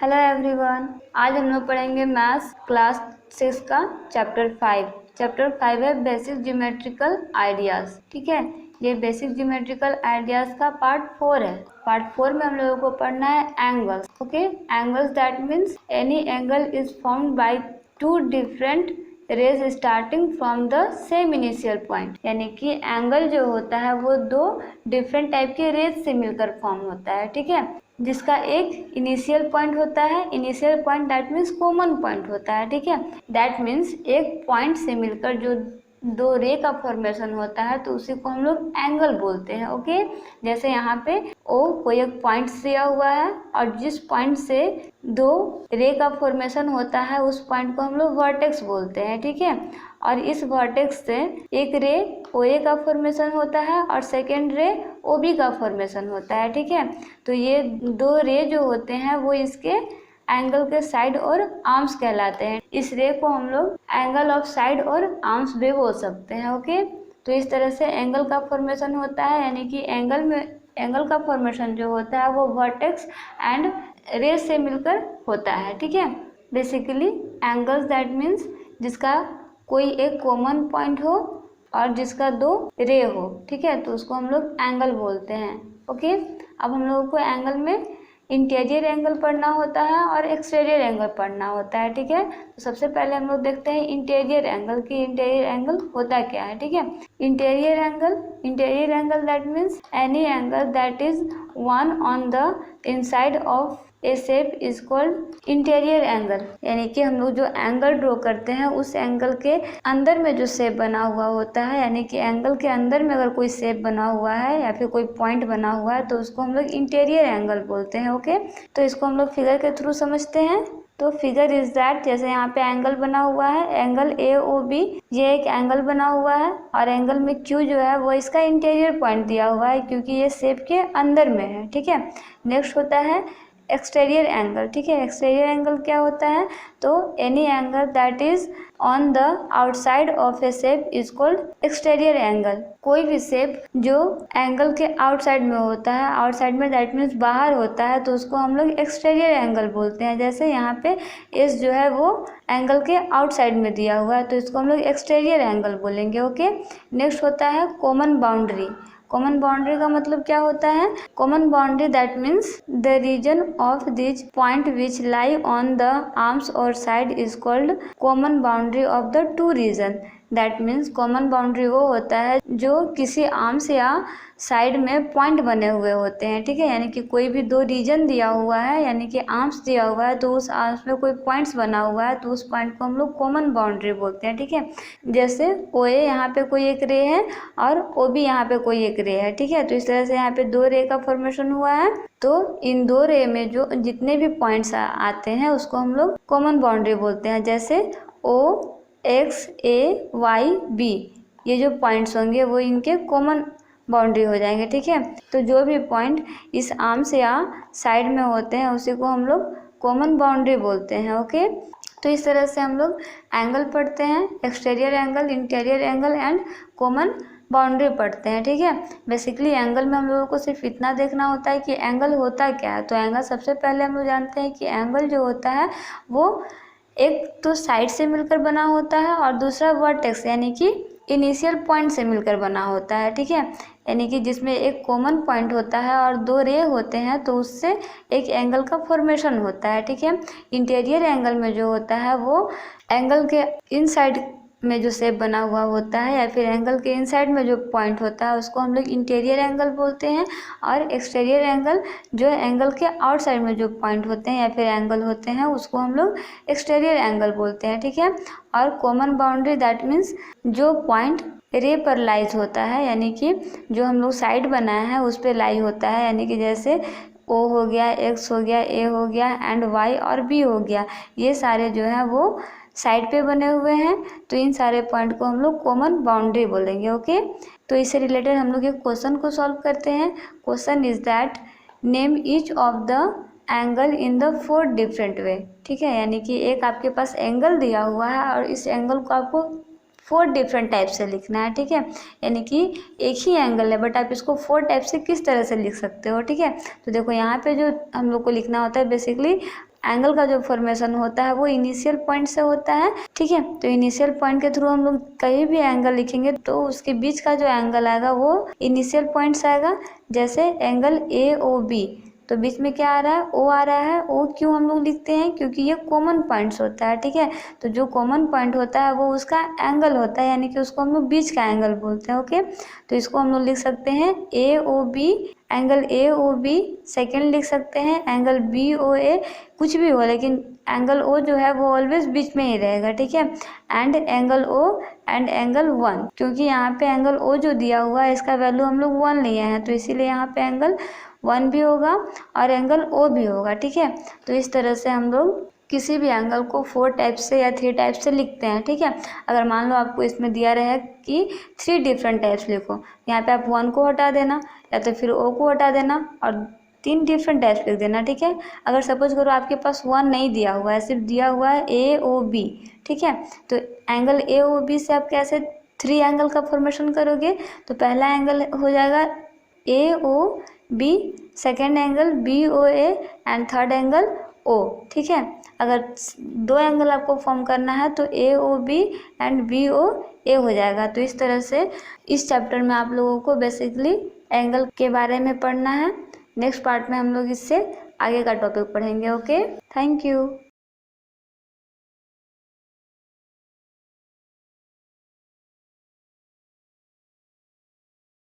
Hello everyone, आज हम लोग पढ़ेंगे मैथ्स क्लास 6 का चैप्टर 5। चैप्टर 5 है बेसिक ज्योमेट्रिकल आइडियाज। ठीक है, ये बेसिक ज्योमेट्रिकल आइडियाज का पार्ट 4 है। पार्ट 4 में हम लोगों को पढ़ना है angles. Okay, angles that means any angle is formed by two different rays starting from the same initial point. यानी कि एंगल जो होता है वो दो डिफरेंट टाइप के रेज से मिलकर फॉर्म होता है। ठीक है, जिसका एक इनिशियल पॉइंट होता है। Initial point that means common point होता है। ठीक है, दैट मीन्स एक पॉइंट से मिलकर जो दो रे का फॉर्मेशन होता है तो उसी को हम लोग एंगल बोलते हैं। ओके, जैसे यहाँ पे ओ कोई एक पॉइंट दिया हुआ है और जिस पॉइंट से दो रे का फॉर्मेशन होता है उस पॉइंट को हम लोग वर्टेक्स बोलते हैं। ठीक है, और इस वर्टेक्स से एक रे OA का फॉर्मेशन होता है और सेकेंड रे OB का फॉर्मेशन होता है। ठीक है, तो ये दो रे जो होते हैं वो इसके एंगल के साइड और आर्म्स कहलाते हैं। इस रे को हम लोग एंगल ऑफ साइड और आर्म्स भी बोल सकते हैं। ओके, तो इस तरह से एंगल का फॉर्मेशन होता है। यानी कि एंगल का फॉर्मेशन जो होता है वो वर्टेक्स एंड रे से मिलकर होता है। ठीक है, बेसिकली एंगल्स दैट मीन्स जिसका कोई एक कॉमन पॉइंट हो और जिसका दो रे हो। ठीक है, तो उसको हम लोग एंगल बोलते हैं। ओके, अब हम लोगों को एंगल में इंटीरियर एंगल पढ़ना होता है और एक्सटीरियर एंगल पढ़ना होता है। ठीक है, तो सबसे पहले हम लोग देखते हैं इंटीरियर एंगल की इंटीरियर एंगल होता क्या है। ठीक है, interior angle that means any angle that is one on the inside of A shape is called interior angle. यानी कि हम लोग जो एंगल ड्रॉ करते हैं उस एंगल के अंदर में जो शेप बना हुआ होता है, यानी कि एंगल के अंदर में अगर कोई शेप बना हुआ है या फिर कोई पॉइंट बना हुआ है तो उसको हम लोग इंटीरियर एंगल बोलते हैं। ओके, तो इसको हम लोग फिगर के थ्रू समझते हैं। तो फिगर इज दैट, जैसे यहाँ पे एंगल बना हुआ है, एंगल AOB, ये एक एंगल बना हुआ है और एंगल में Q जो है वो इसका इंटीरियर पॉइंट दिया हुआ है क्योंकि ये शेप के अंदर में है। ठीक है, नेक्स्ट होता है एक्सटीरियर एंगल। ठीक है, एक्सटीरियर एंगल क्या होता है, तो any angle that is on the outside of A shape is called exterior angle. कोई भी शेप जो एंगल के आउटसाइड में होता है, आउटसाइड में दैट मीन्स बाहर होता है, तो उसको हम लोग एक्सटीरियर एंगल बोलते हैं। जैसे यहाँ पे एस जो है वो एंगल के आउटसाइड में दिया हुआ है तो इसको हम लोग एक्सटीरियर एंगल बोलेंगे। ओके, नेक्स्ट होता है कॉमन बाउंड्री। कॉमन बाउंड्री का मतलब क्या होता है, common boundary that means the region of this point which lie on the arms और side is called common boundary of the two region. That means common boundary वो होता है जो किसी आर्म्स या साइड में पॉइंट बने हुए होते हैं। ठीक है, यानी कि कोई भी दो रीजन दिया हुआ है यानी कि आर्म्स दिया हुआ है तो उस आर्म्स में कोई पॉइंट्स बना हुआ है तो उस पॉइंट को हम लोग कॉमन बाउंड्री बोलते हैं। ठीक है, जैसे OA यहाँ पे कोई एक रे है और OB यहाँ पे कोई एक रे है। ठीक है, तो इस तरह से यहाँ पे दो रे का फॉर्मेशन हुआ है तो इन दो रे में जो जितने भी पॉइंट्स आते हैं उसको हम लोग कॉमन बाउंड्री बोलते हैं। जैसे OXAYB, ये जो पॉइंट्स होंगे वो इनके कॉमन बाउंड्री हो जाएंगे। ठीक है, तो जो भी पॉइंट इस आर्म्स या साइड में होते हैं उसी को हम लोग कॉमन बाउंड्री बोलते हैं। ओके, तो इस तरह से हम लोग एंगल पढ़ते हैं, exterior angle, interior angle and common boundary पढ़ते हैं। ठीक है, बेसिकली एंगल में हम लोगों को सिर्फ इतना देखना होता है कि एंगल होता क्या है। तो एंगल सबसे पहले हम लोग जानते हैं कि एंगल जो होता है वो एक तो साइड से मिलकर बना होता है और दूसरा वर्टेक्स यानी कि इनिशियल पॉइंट से मिलकर बना होता है। ठीक है, यानी कि जिसमें एक कॉमन पॉइंट होता है और दो रे होते हैं तो उससे एक एंगल का फॉर्मेशन होता है। ठीक है, इंटीरियर एंगल में जो होता है वो एंगल के इनसाइड में जो शेप बना हुआ होता है या फिर एंगल के इनसाइड में जो पॉइंट होता है उसको हम लोग इंटीरियर एंगल बोलते हैं। और एक्सटीरियर एंगल जो एंगल के आउटसाइड में जो पॉइंट होते हैं या फिर एंगल होते हैं उसको हम लोग एक्सटीरियर एंगल बोलते हैं। ठीक है, और कॉमन बाउंड्री दैट मीन्स जो पॉइंट रे पर लाइज होता है यानी कि जो हम लोग साइड बनाए हैं उस पर लाई होता है, यानी कि जैसे O हो गया, X हो गया, A हो गया एंड Y और B हो गया, ये सारे जो है वो साइड पे बने हुए हैं तो इन सारे पॉइंट को हम लोग कॉमन बाउंड्री बोलेंगे। ओके, तो इससे रिलेटेड हम लोग एक क्वेश्चन को सॉल्व करते हैं। Question is that name each of the angle in the 4 different way. ठीक है, यानी कि एक आपके पास एंगल दिया हुआ है और इस एंगल को आपको 4 डिफरेंट टाइप से लिखना है। ठीक है, यानी कि एक ही एंगल है बट आप इसको 4 टाइप से किस तरह से लिख सकते हो। ठीक है, तो देखो यहाँ पे जो हम लोग को लिखना होता है बेसिकली एंगल का जो फॉर्मेशन होता है वो इनिशियल पॉइंट से होता है, ठीक है। तो इनिशियल पॉइंट के थ्रू हम लोग कहीं भी एंगल लिखेंगे तो उसके बीच का जो एंगल आएगा वो इनिशियल पॉइंट से आएगा। जैसे एंगल AOB, तो बीच में क्या आ रहा है, O आ रहा है। O क्यों हम लोग लिखते हैं, क्योंकि ये कॉमन पॉइंट्स होता है, ठीक है। तो जो कॉमन पॉइंट होता है वो उसका एंगल होता है, यानी कि उसको हम लोग बीच का एंगल बोलते हैं, ओके। तो इसको हम लोग लिख सकते हैं AOB, एंगल AOB। सेकेंड लिख सकते हैं एंगल BOA, कुछ भी हो लेकिन एंगल O जो है वो ऑलवेज बीच में ही रहेगा, ठीक है। And angle O and angle 1, क्योंकि यहाँ पे एंगल O जो दिया हुआ है इसका वैल्यू हम लोग 1 लिए हैं, तो इसीलिए यहाँ पे एंगल 1 भी होगा और एंगल O भी होगा, ठीक है। तो इस तरह से हम लोग किसी भी एंगल को 4 टाइप से या 3 टाइप से लिखते हैं, ठीक है। अगर मान लो आपको इसमें दिया रहे कि 3 डिफरेंट टाइप्स लिखो, यहाँ पे आप 1 को हटा देना या तो फिर O को हटा देना और 3 डिफरेंट टाइप्स लिख देना, ठीक है। अगर सपोज करो आपके पास 1 नहीं दिया हुआ है, सिर्फ दिया हुआ है AOB, ठीक है। तो एंगल AOB से आप कैसे 3 एंगल का फॉर्मेशन करोगे, तो पहला एंगल हो जाएगा AOB, second angle BOA and third angle O, ठीक है। अगर 2 एंगल आपको फॉर्म करना है तो AOB एंड BOA हो जाएगा। तो इस तरह से इस चैप्टर में आप लोगों को बेसिकली एंगल के बारे में पढ़ना है। नेक्स्ट पार्ट में हम लोग इससे आगे का टॉपिक पढ़ेंगे, ओके। Thank you.